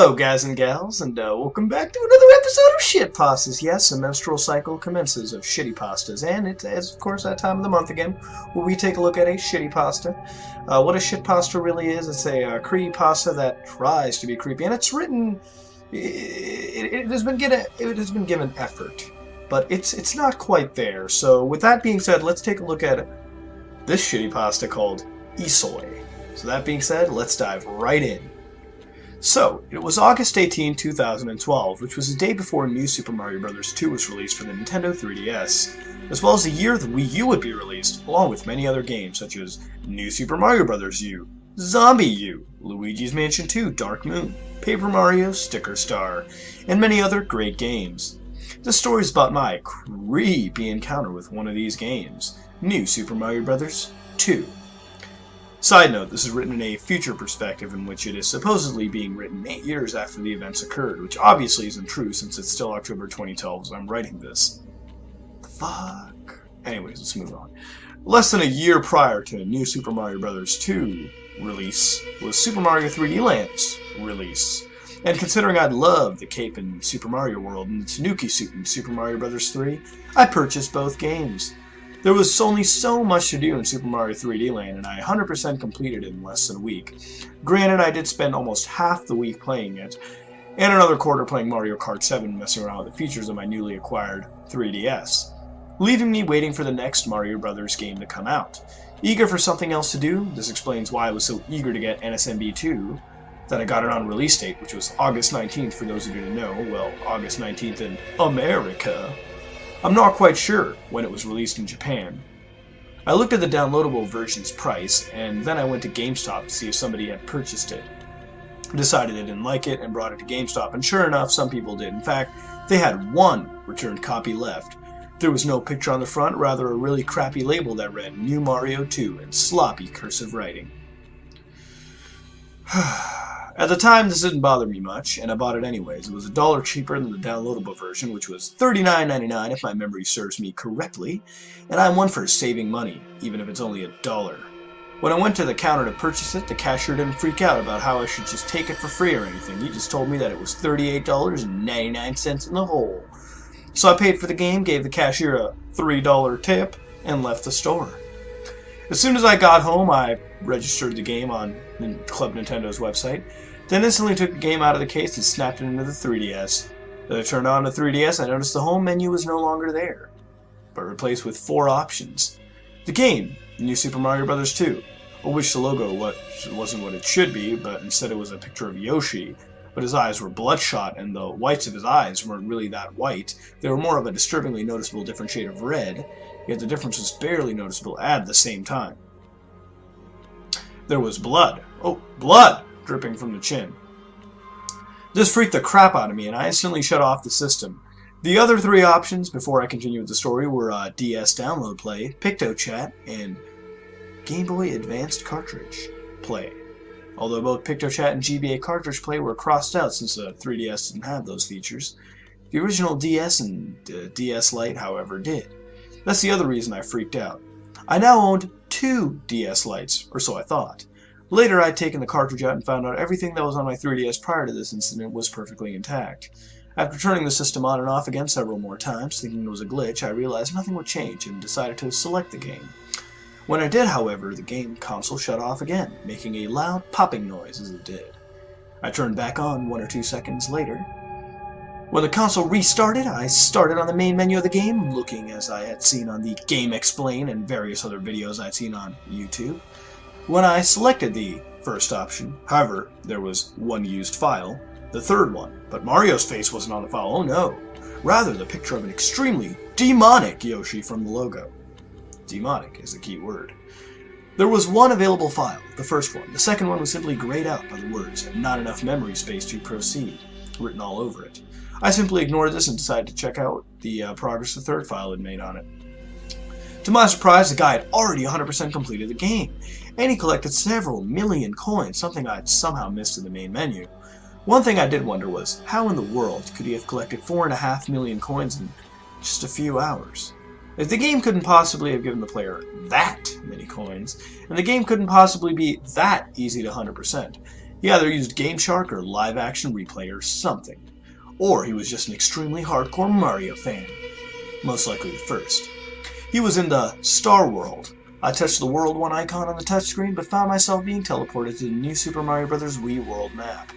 Hello, guys and gals, and welcome back to another episode of Shit Pastas. Yes, a menstrual cycle commences of shitty pastas, and it is, of course, that time of the month again where we take a look at a shitty pasta. What a shit pasta really is, it's a creepy pasta that tries to be creepy, and it's written. It has been given effort, but it's not quite there. So, with that being said, let's take a look at this shitty pasta called Ihsoy. So that being said, let's dive right in. So, it was August 18, 2012, which was the day before New Super Mario Bros. 2 was released for the Nintendo 3DS, as well as the year the Wii U would be released, along with many other games such as New Super Mario Bros. U, Zombie U, Luigi's Mansion 2 Dark Moon, Paper Mario Sticker Star, and many other great games. This story is about my creepy encounter with one of these games, New Super Mario Bros. 2. Side note, this is written in a future perspective in which it is supposedly being written 8 years after the events occurred, which obviously isn't true since it's still October 2012 as I'm writing this. Fuck. Anyways, let's move on. Less than a year prior to New Super Mario Bros. 2 release was Super Mario 3D Land's release. And considering I'd loved the cape in Super Mario World and the Tanuki suit in Super Mario Bros. 3, I purchased both games. There was only so much to do in Super Mario 3D Land, and I 100% completed it in less than a week. Granted, I did spend almost half the week playing it, and another quarter playing Mario Kart 7 messing around with the features of my newly acquired 3DS, leaving me waiting for the next Mario Bros. Game to come out. Eager for something else to do, this explains why I was so eager to get NSMB 2, that I got it on release date, which was August 19th for those of you who know, well, August 19th in America. I'm not quite sure when it was released in Japan. I looked at the downloadable version's price, and then I went to GameStop to see if somebody had purchased it. I decided they didn't like it and brought it to GameStop, and sure enough, some people did. In fact, they had one returned copy left. There was no picture on the front, rather a really crappy label that read New Mario 2 in sloppy cursive writing. At the time, this didn't bother me much, and I bought it anyways. It was $1 cheaper than the downloadable version, which was $39.99 if my memory serves me correctly, and I'm one for saving money, even if it's only $1. When I went to the counter to purchase it, the cashier didn't freak out about how I should just take it for free or anything. He just told me that it was $38.99 in the hole. So I paid for the game, gave the cashier a $3 tip, and left the store. As soon as I got home, I registered the game on Club Nintendo's website, then instantly took the game out of the case and snapped it into the 3DS. Then I turned on the 3DS, I noticed the home menu was no longer there, but replaced with 4 options. The game, New Super Mario Bros. 2, of which the logo wasn't what it should be, but instead it was a picture of Yoshi, but his eyes were bloodshot and the whites of his eyes weren't really that white. They were more of a disturbingly noticeable different shade of red, yet the difference was barely noticeable at the same time. There was blood. Oh, blood! Dripping from the chin. This freaked the crap out of me, and I instantly shut off the system. The other 3 options, before I continue with the story, were DS Download Play, PictoChat, and Game Boy Advanced Cartridge Play. Although both PictoChat and GBA Cartridge Play were crossed out since the 3DS didn't have those features. The original DS and DS Lite, however, did. That's the other reason I freaked out. I now owned 2 DS Lites, or so I thought. Later, I'd taken the cartridge out and found out everything that was on my 3DS prior to this incident was perfectly intact. After turning the system on and off again several more times, thinking it was a glitch, I realized nothing would change and decided to select the game. When I did, however, the game console shut off again, making a loud popping noise as it did. I turned back on 1 or 2 seconds later. When the console restarted, I started on the main menu of the game, looking as I had seen on the Game Explain and various other videos I'd seen on YouTube. When I selected the first option, however, there was one used file, the third one, but Mario's face wasn't on the file, oh no. Rather, the picture of an extremely demonic Yoshi from the logo. Demonic is the key word. There was one available file, the first one. The second one was simply grayed out by the words, not enough memory space to proceed, written all over it. I simply ignored this and decided to check out the progress the third file had made on it. To my surprise, the guy had already 100% completed the game, and he collected several million coins, something I'd somehow missed in the main menu. One thing I did wonder was, how in the world could he have collected 4.5 million coins in just a few hours? If the game couldn't possibly have given the player that many coins, and the game couldn't possibly be that easy to 100%, He either used Game Shark or Live Action Replay or something. Or he was just an extremely hardcore Mario fan. Most likely the first. He was in the Star World. I touched the World 1 icon on the touchscreen, but found myself being teleported to the new Super Mario Bros. Wii World map.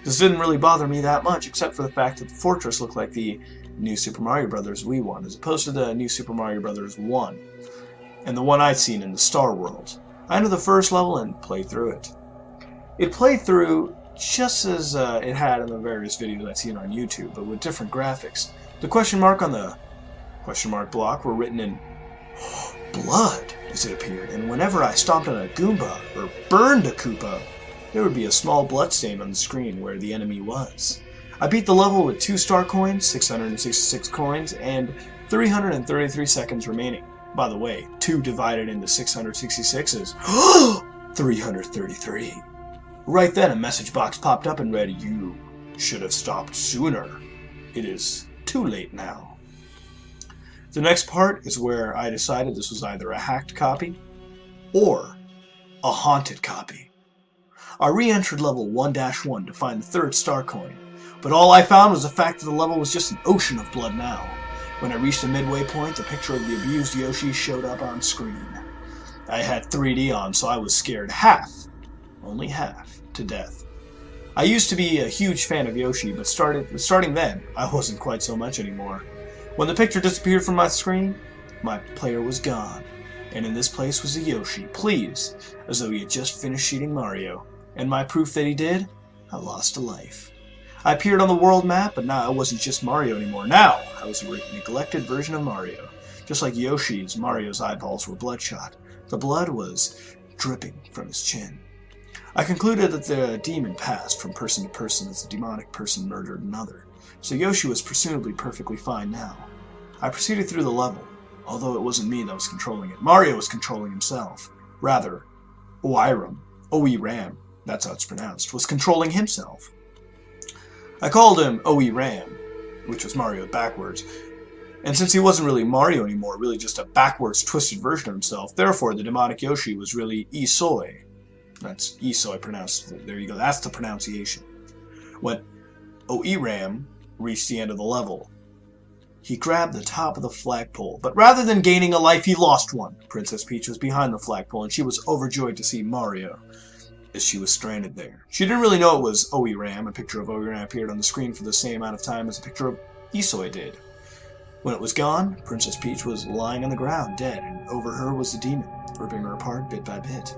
This didn't really bother me that much, except for the fact that the fortress looked like the new Super Mario Bros. Wii one, as opposed to the new Super Mario Bros. 1, and the one I'd seen in the Star World. I entered the first level and played through it. It played through just as it had in the various videos I'd seen on YouTube, but with different graphics. The question mark on the question mark block were written in blood, as it appeared, and whenever I stomped on a Goomba or burned a Koopa, there would be a small bloodstain on the screen where the enemy was. I beat the level with 2 star coins, 666 coins, and 333 seconds remaining. By the way, 2 divided into 666 is 333. Right then, a message box popped up and read, "You should have stopped sooner. It is too late now." The next part is where I decided this was either a hacked copy or a haunted copy. I re-entered level 1-1 to find the 3rd star coin, but all I found was the fact that the level was just an ocean of blood now. When I reached the midway point, the picture of the abused Yoshi showed up on screen. I had 3D on, so I was scared only half, to death. I used to be a huge fan of Yoshi, but starting then, I wasn't quite so much anymore. When the picture disappeared from my screen, my player was gone, and in this place was a Yoshi, pleased, as though he had just finished shooting Mario. And my proof that he did, I lost a life. I appeared on the world map, but now I wasn't just Mario anymore. Now, I was a neglected version of Mario. Just like Yoshi's, Mario's eyeballs were bloodshot. The blood was dripping from his chin. I concluded that the demon passed from person to person as the demonic person murdered another. So Yoshi was presumably perfectly fine now. I proceeded through the level, although it wasn't me that was controlling it. Mario was controlling himself. Rather, OE-RAM, that's how it's pronounced, was controlling himself. I called him OE-RAM, which was Mario backwards, and since he wasn't really Mario anymore, really just a backwards twisted version of himself, therefore the demonic Yoshi was really Ihsoy. That's Ihsoy pronounced. There you go, that's the pronunciation. When OE-RAM reached the end of the level, he grabbed the top of the flagpole, but rather than gaining a life, he lost one. Princess Peach was behind the flagpole, and she was overjoyed to see Mario, as she was stranded there. She didn't really know it was OE-RAM. A picture of OE-RAM appeared on the screen for the same amount of time as a picture of Ihsoy did. When it was gone, Princess Peach was lying on the ground, dead, and over her was the demon, ripping her apart bit by bit.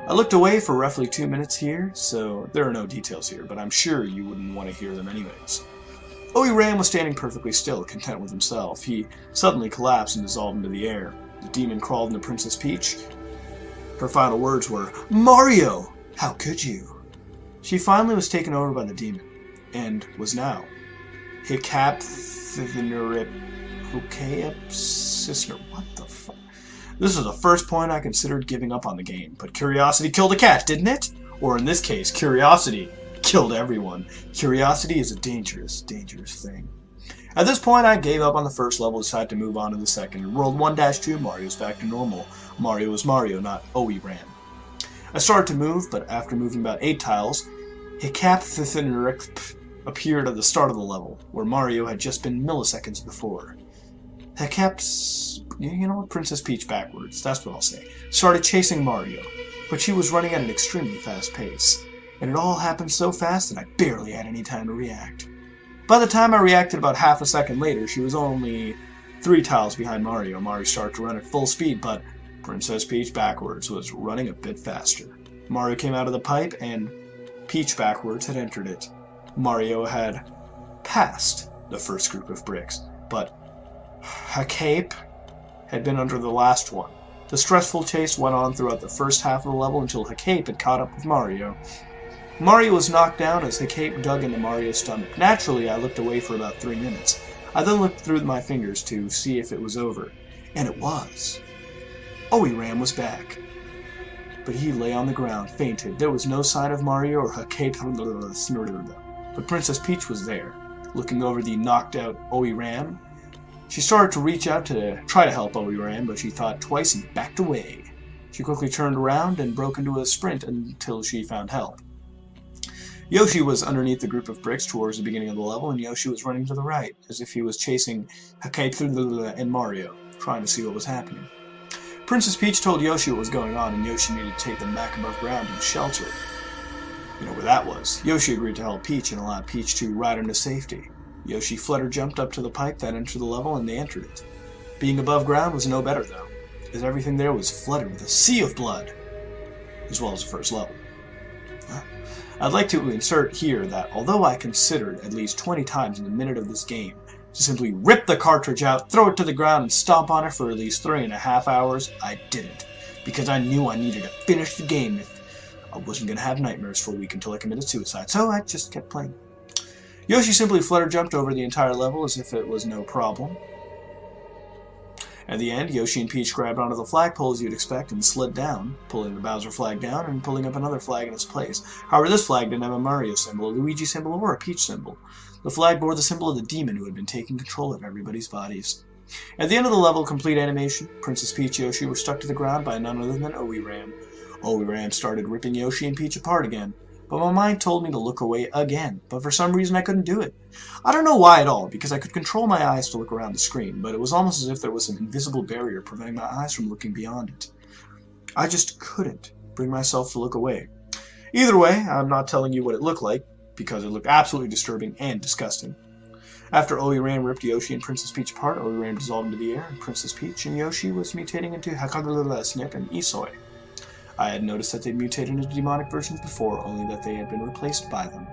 I looked away for roughly 2 minutes here, so there are no details here, but I'm sure you wouldn't want to hear them anyways. OE-RAM was standing perfectly still, content with himself. He suddenly collapsed and dissolved into the air. The demon crawled into Princess Peach. Her final words were, "Mario! How could you?" She finally was taken over by the demon, and was now What the fuck? This was the first point I considered giving up on the game, but curiosity killed a cat, didn't it? Or in this case, curiosity killed everyone. Curiosity is a dangerous, dangerous thing. At this point, I gave up on the first level and decided to move on to the second. In World 1-2, Mario's back to normal. Mario was Mario, not OE-RAM. I started to move, but after moving about 8 tiles, Hiccup appeared at the start of the level, where Mario had just been milliseconds before. Princess Peach backwards, that's what I'll say, started chasing Mario, but she was running at an extremely fast pace, and it all happened so fast that I barely had any time to react. By the time I reacted about half a second later, she was only 3 tiles behind Mario. Mario started to run at full speed, but Princess Peach backwards was running a bit faster. Mario came out of the pipe, and Peach backwards had entered it. Mario had passed the first group of bricks, but Hiccup had been under the last one. The stressful chase went on throughout the first half of the level until Hiccup had caught up with Mario. Mario was knocked down as Hiccup dug into Mario's stomach. Naturally, I looked away for about 3 minutes. I then looked through my fingers to see if it was over, and it was. OE-RAM was back, but he lay on the ground, fainted. There was no sign of Mario or Hiccup, but Princess Peach was there, looking over the knocked-out OE-RAM. She started to reach out to try to help OE-RAM, but she thought twice and backed away. She quickly turned around and broke into a sprint until she found help. Yoshi was underneath the group of bricks towards the beginning of the level, and Yoshi was running to the right, as if he was chasing Hakape and Mario, trying to see what was happening. Princess Peach told Yoshi what was going on, and Yoshi needed to take them back above ground to the shelter. You know where that was. Yoshi agreed to help Peach and allowed Peach to ride him to safety. Yoshi flutter jumped up to the pipe that entered the level, and they entered it. Being above ground was no better, though, as everything there was flooded with a sea of blood, as well as the first level. I'd like to insert here that although I considered at least 20 times in a minute of this game to simply rip the cartridge out, throw it to the ground, and stomp on it for at least 3.5 hours, I didn't, because I knew I needed to finish the game if I wasn't going to have nightmares for a week until I committed suicide, so I just kept playing. Yoshi simply flutter jumped over the entire level as if it was no problem. At the end, Yoshi and Peach grabbed onto the flagpole as you'd expect and slid down, pulling the Bowser flag down and pulling up another flag in its place. However, this flag didn't have a Mario symbol, a Luigi symbol, or a Peach symbol. The flag bore the symbol of the demon who had been taking control of everybody's bodies. At the end of the level, complete animation, Princess Peach and Yoshi were stuck to the ground by none other than OE-RAM. OE-RAM started ripping Yoshi and Peach apart again, but my mind told me to look away again, but for some reason I couldn't do it. I don't know why at all, because I could control my eyes to look around the screen, but it was almost as if there was an invisible barrier preventing my eyes from looking beyond it. I just couldn't bring myself to look away. Either way, I'm not telling you what it looked like, because it looked absolutely disturbing and disgusting. After OE-RAM ripped Yoshi and Princess Peach apart, OE-RAM dissolved into the air, and Princess Peach and Yoshi was mutating into Hakagalala and Ihsoy. I had noticed that they mutated into demonic versions before, only that they had been replaced by them.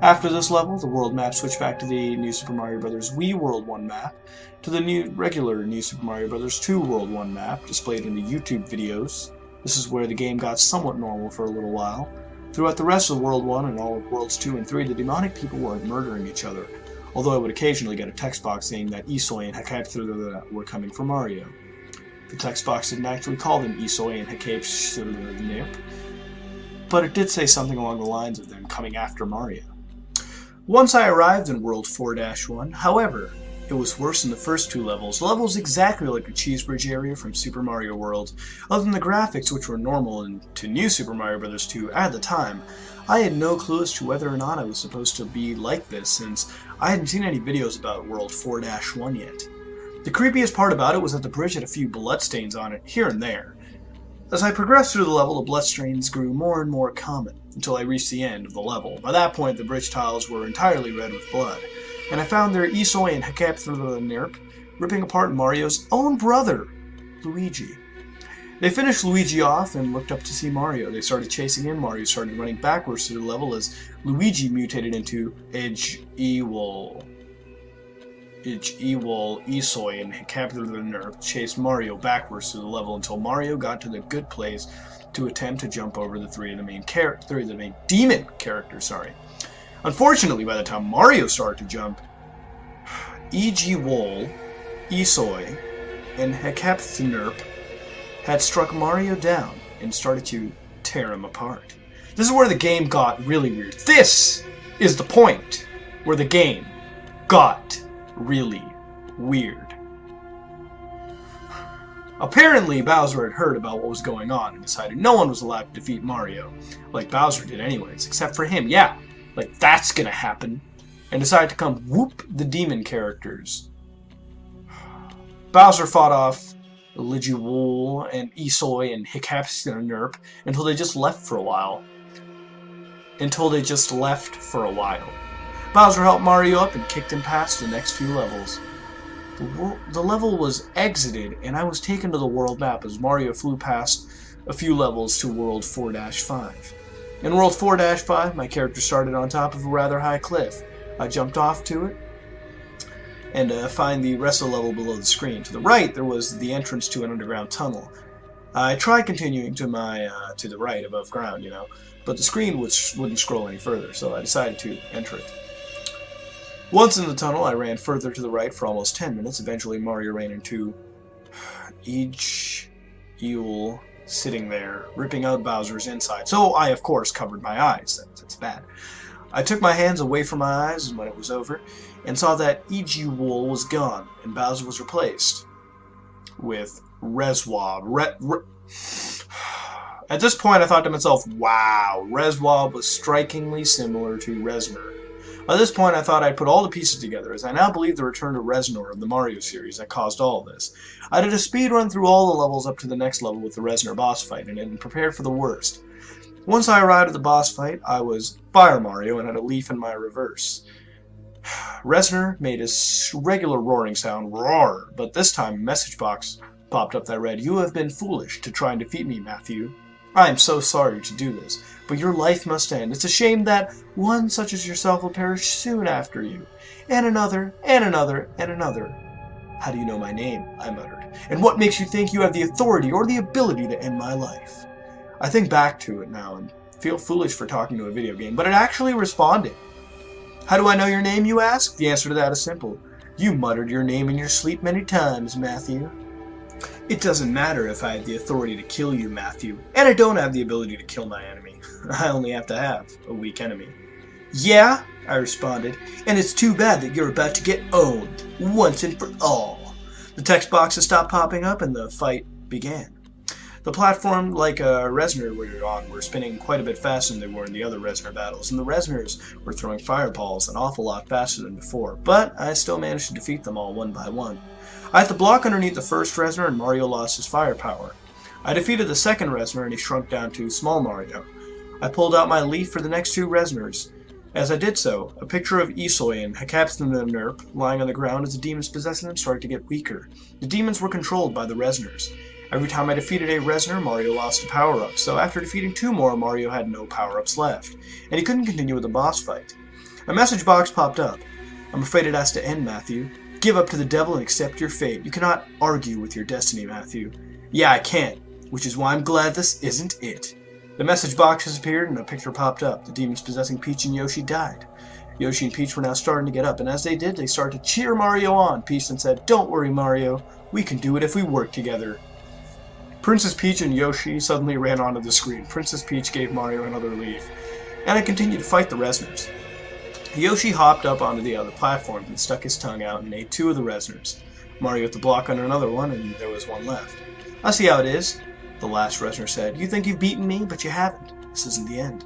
After this level, the world map switched back to the New Super Mario Bros. Wii World 1 map, to the regular New Super Mario Bros. 2 World 1 map, displayed in the YouTube videos. This is where the game got somewhat normal for a little while. Throughout the rest of World 1 and all of Worlds 2 and 3, the demonic people weren't murdering each other, although I would occasionally get a text box saying that Ihsoy and Hakape were coming for Mario. The text box didn't actually call them Ihsoy and Hakape, but it did say something along the lines of them coming after Mario. Once I arrived in World 4-1, however, it was worse in the first 2 levels. Levels exactly like the Cheese Bridge area from Super Mario World. Other than the graphics, which were normal to New Super Mario Bros. 2 at the time, I had no clue as to whether or not I was supposed to be like this, since I hadn't seen any videos about World 4-1 yet. The creepiest part about it was that the bridge had a few bloodstains on it, here and there. As I progressed through the level, the bloodstains grew more and more common, until I reached the end of the level. By that point, the bridge tiles were entirely red with blood, and I found their Ihsoy and Hakape ripping apart Mario's own brother, Luigi. They finished Luigi off and looked up to see Mario. They started chasing him. Mario started running backwards through the level as Luigi mutated into Ihsoy and Hakape chased Mario backwards through the level until Mario got to the good place to attempt to jump over the three of the main demon characters. Unfortunately, by the time Mario started to jump, Ihsoy, and Hakape had struck Mario down and started to tear him apart. This is where the game got really weird. This is the point where the game got really weird. Apparently, Bowser had heard about what was going on and decided no one was allowed to defeat Mario, like Bowser did anyways, except for him. Yeah, like that's gonna happen. And decided to come whoop the demon characters. Bowser fought off Luigi and Ihsoy and Hakape until they just left for a while. Bowser helped Mario up and kicked him past the next few levels. The level was exited, and I was taken to the world map as Mario flew past a few levels to World 4-5. In World 4-5, my character started on top of a rather high cliff. I jumped off to it and find the rest of the level below the screen. To the right, there was the entrance to an underground tunnel. I tried continuing to the right above ground, but the screen wouldn't scroll any further, so I decided to enter it. Once in the tunnel, I ran further to the right for almost 10 minutes. Eventually, Mario ran into Ihsoy sitting there, ripping out Bowser's inside. So I, of course, covered my eyes. That's bad. I took my hands away from my eyes when it was over, and saw that Ihsoy was gone, and Bowser was replaced with REUPLOAD. At this point, I thought to myself, wow, Reswob was strikingly similar to Reznor. By this point, I thought I'd put all the pieces together, as I now believe the return to Reznor of the Mario series that caused all of this. I did a speed run through all the levels up to the next level with the Reznor boss fight, and prepared for the worst. Once I arrived at the boss fight, I was Fire Mario and had a leaf in my reverse. Reznor made his regular roaring sound, roar, but this time a message box popped up that read, "You have been foolish to try and defeat me, Matthew. I am so sorry to do this, but your life must end. It's a shame that one such as yourself will perish soon after you. And another, and another, and another." "How do you know my name?" I muttered. "And what makes you think you have the authority or the ability to end my life?" I think back to it now and feel foolish for talking to a video game, but it actually responded. "How do I know your name, you ask? The answer to that is simple. You muttered your name in your sleep many times, Matthew." "It doesn't matter if I have the authority to kill you, Matthew, and I don't have the ability to kill my enemy. I only have to have a weak enemy." "Yeah," I responded, "and it's too bad that you're about to get owned, once and for all." The text boxes stopped popping up and the fight began. The platform, like Reznor we were on, were spinning quite a bit faster than they were in the other Reznor battles, and the Reznors were throwing fireballs an awful lot faster than before, but I still managed to defeat them all one by one. I had to block underneath the first Reznor and Mario lost his firepower. I defeated the second Reznor and he shrunk down to small Mario. I pulled out my leaf for the next two Reznors. As I did so, a picture of Ihsoy and Captain Nerp lying on the ground as the demons possessing them started to get weaker. The demons were controlled by the Reznors. Every time I defeated a Reznor, Mario lost a power-up, so after defeating two more, Mario had no power-ups left, and he couldn't continue with the boss fight. A message box popped up. "I'm afraid it has to end, Matthew. Give up to the devil and accept your fate. You cannot argue with your destiny, Matthew." "Yeah, I can't, which is why I'm glad this isn't it." The message box disappeared and a picture popped up. The demons possessing Peach and Yoshi died. Yoshi and Peach were now starting to get up, and as they did, they started to cheer Mario on. Peach then said, "Don't worry, Mario. We can do it if we work together." Princess Peach and Yoshi suddenly ran onto the screen. Princess Peach gave Mario another leaf, and I continued to fight the Reznors. Yoshi hopped up onto the other platforms and stuck his tongue out and ate two of the Reznors. Mario hit the block under another one, and there was one left. "I see how it is," the last Reznor said. "You think you've beaten me, but you haven't. This isn't the end."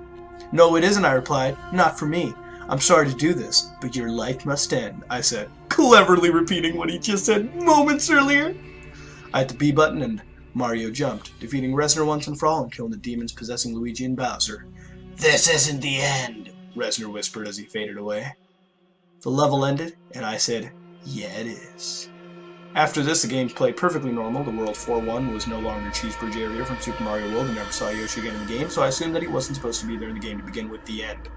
"No, it isn't," I replied. "Not for me. I'm sorry to do this, but your life must end," I said, cleverly repeating what he just said moments earlier. I hit the B button and Mario jumped, defeating Reznor once and for all and killing the demons possessing Luigi and Bowser. "This isn't the end," Reznor whispered as he faded away. The level ended, and I said, "Yeah, it is." After this, the game played perfectly normal. The World 4-1 was no longer Cheeseburger area from Super Mario World. I never saw Yoshi again in the game, so I assumed that he wasn't supposed to be there in the game to begin with. The end.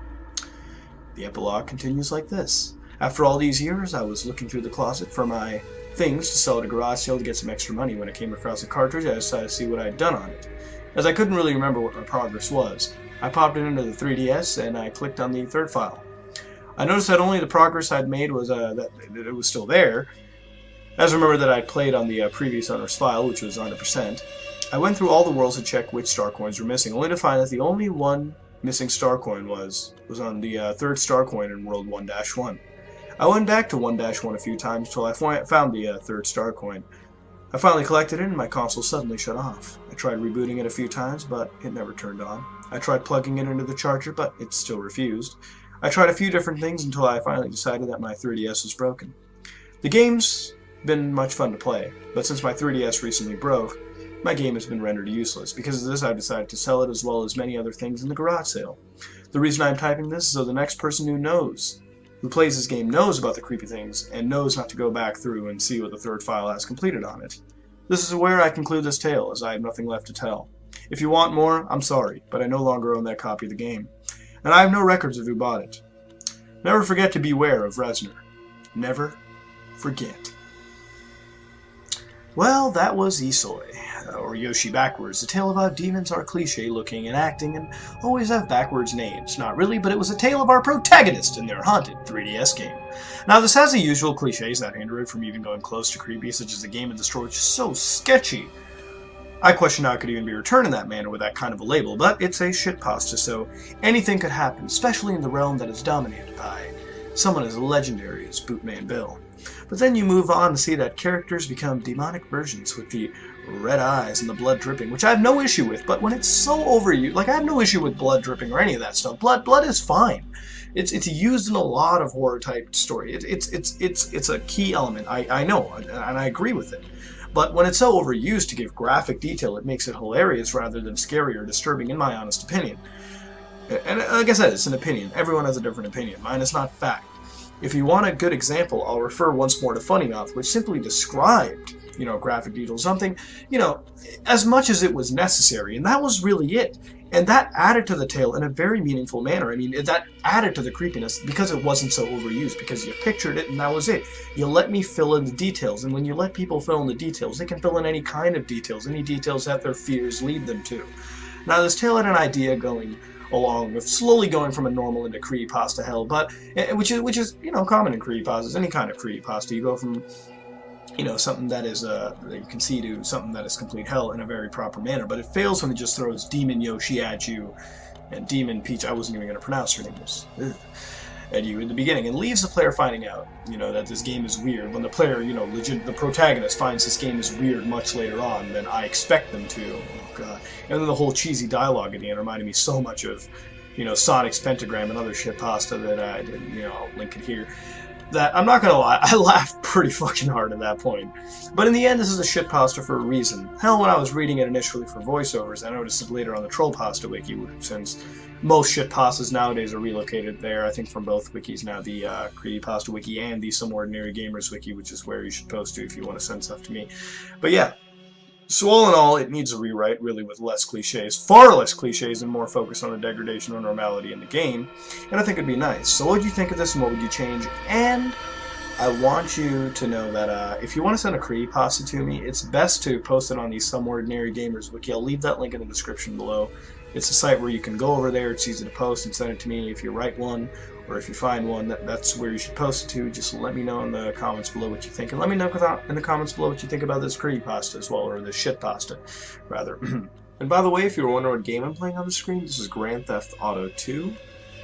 The epilogue continues like this. After all these years, I was looking through the closet for my things to sell at a garage sale to get some extra money. When I came across a cartridge, I decided to see what I had done on it. As I couldn't really remember what my progress was, I popped it into the 3DS and I clicked on the third file. I noticed that only the progress I'd made was that it was still there. As I remember that I'd played on the previous owner's file, which was 100%. I went through all the worlds to check which star coins were missing, only to find that the only one missing star coin was on the third star coin in World 1-1. I went back to 1-1 a few times until I found the third star coin. I finally collected it and my console suddenly shut off. I tried rebooting it a few times, but it never turned on. I tried plugging it into the charger, but it still refused. I tried a few different things until I finally decided that my 3DS was broken. The game's been much fun to play, but since my 3DS recently broke, my game has been rendered useless. Because of this, I've decided to sell it as well as many other things in the garage sale. The reason I'm typing this is so the next person who plays this game knows about the creepy things and knows not to go back through and see what the third file has completed on it. This is where I conclude this tale, as I have nothing left to tell. If you want more, I'm sorry, but I no longer own that copy of the game, and I have no records of who bought it. Never forget to beware of Reznor. Never forget. Well, that was Ihsoy, or Yoshi backwards, a tale of how demons are cliche-looking and acting and always have backwards names. Not really, but it was a tale of our protagonist in their haunted 3DS game. Now, this has the usual cliches that hinder it from even going close to creepy, such as the game and the story, which is so sketchy. I question how it could even be returned in that manner with that kind of a label, but it's a shitpasta, so anything could happen, especially in the realm that is dominated by someone as legendary as Bootman Bill. But then you move on to see that characters become demonic versions with the red eyes and the blood dripping, which I have no issue with, but when it's so overused, like I have no issue with blood dripping or any of that stuff. Blood is fine. It's used in a lot of horror type story. It's a key element. I know, and I agree with it. But when it's so overused to give graphic detail, it makes it hilarious rather than scary or disturbing, in my honest opinion. And like I said, it's an opinion. Everyone has a different opinion. Mine is not fact. If you want a good example, I'll refer once more to Funny Mouth, which simply described, graphic detail, something, as much as it was necessary, and that was really it. And that added to the tale in a very meaningful manner. I mean, that added to the creepiness because it wasn't so overused, because you pictured it and that was it. You let me fill in the details, and when you let people fill in the details, they can fill in any kind of details, any details that their fears lead them to. Now, this tale had an idea going along with slowly going from a normal into creepypasta hell, but which is common in creepypastas, any kind of creepypasta. You go from something that is that you can see to something that is complete hell in a very proper manner, but it fails when it just throws Demon Yoshi at you and Demon Peach, I wasn't even going to pronounce her name, at you in the beginning, and leaves the player finding out that this game is weird when the player the protagonist finds this game is weird much later on than I expect them to. Oh god. And then the whole cheesy dialogue at the end reminded me so much of Sonic's Pentagram and other shit pasta that I did, I'll link it here, that I'm not gonna lie, I laughed pretty fucking hard at that point. But in the end, this is a shit pasta for a reason. Hell, when I was reading it initially for voiceovers, I noticed it later on the Troll Pasta wiki, since most shit pastas nowadays are relocated there, I think from both wikis now, the Creepypasta wiki and the Some Ordinary Gamers wiki, which is where you should post to if you want to send stuff to me. But yeah, so all in all, it needs a rewrite, really, with less cliches, far less cliches, and more focus on the degradation or normality in the game, and I think it'd be nice. So what would you think of this, and what would you change? And I want you to know that if you want to send a creepypasta to me, it's best to post it on the Some Ordinary Gamers wiki. I'll leave that link in the description below. It's a site where you can go over there, it's easy to post and send it to me. If you write one, or if you find one, that's where you should post it to. Just let me know in the comments below what you think. And let me know in the comments below what you think about this creepypasta as well, or this shit pasta, rather. And by the way, if you were wondering what game I'm playing on the screen, this is Grand Theft Auto 2.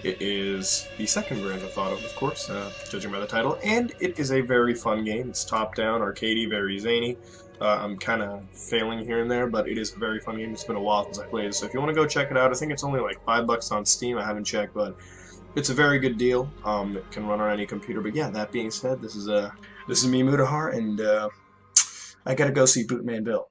It is the second Grand Theft Auto, of course, judging by the title. And it is a very fun game. It's top-down, arcadey, very zany. I'm kind of failing here and there, but it is a very fun game. It's been a while since I played it, so if you want to go check it out, I think it's only like $5 on Steam. I haven't checked, but it's a very good deal. It can run on any computer. But yeah, that being said, this is me, Mudahar, and I gotta go see Bootman Bill.